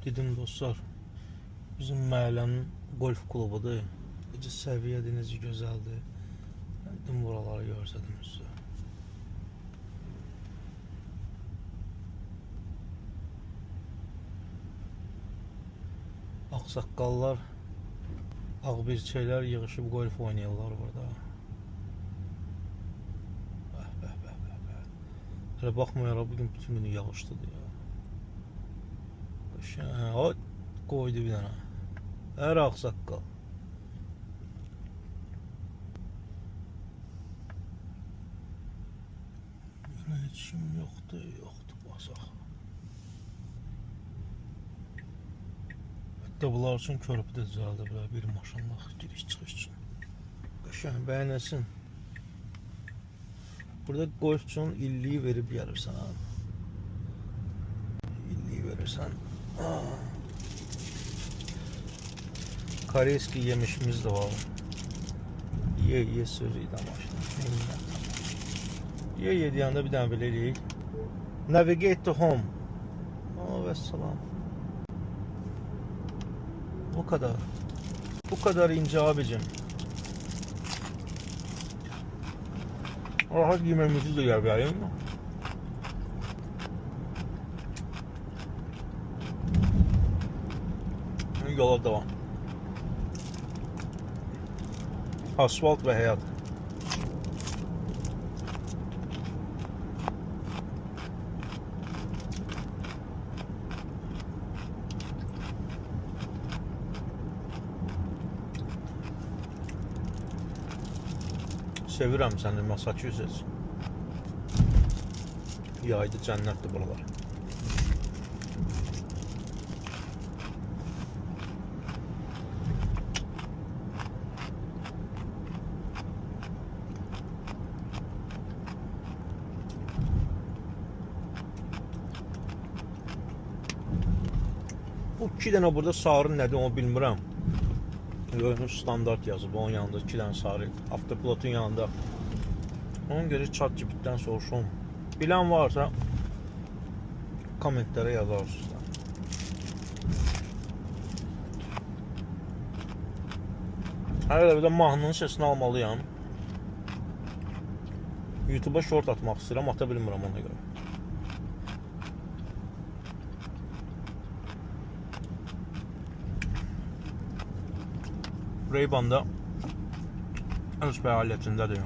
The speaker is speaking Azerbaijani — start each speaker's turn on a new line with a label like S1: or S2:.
S1: Dedim dostlar, bizim mahallenin golf klubudur. Necə səviyyədir, necə gözəldir. Dedim buraları görsədim sizə. Ağsaqqallar, ağbirçəklər yığışıb golf oynayırlar burada. Hələ baxmayaraq bugün bütün günü yağışlıdır ya. Ay, qoydu bir dənə. Hər ağsaqqal. Heç kim yoxdur, basaq. Hətta bunlar üçün körpü də düzəldiblər, bir maşınla giriş çıxış üçün. Qəşəng, bəyənəsin. Burada golf üçün illiyi verib gəlirsən. İlliyi verirsən. Koreyski yemişimiz de var. Ye sürüydü maşın. Ye deyəndə bir dənə belə eləyik. Navigate to home. Vəssalam. Bu kadar. Bu kadar ince abicim. Rahat yemeğimizi de yapayım. Yola devam. Asfalt ve hayat. Sevirəm səni, Massachusetts. Yaydı, cənnətdir buralar. Bu 2 dənə burada sarı nədir onu bilmirəm. Standart yazıb, onun yanında 2 dənə sarı avtopilotun yanında. Ona görə ChatGPT-dən soruşum. Bilən varsa kommentlərə yazarsınız. Hələ bir də mahnının sesini almalıyam. YouTube'a short atmaq istəyirəm, ata bilmirəm ona görə. Ray-Ban'da öz fəaliyyətindədir.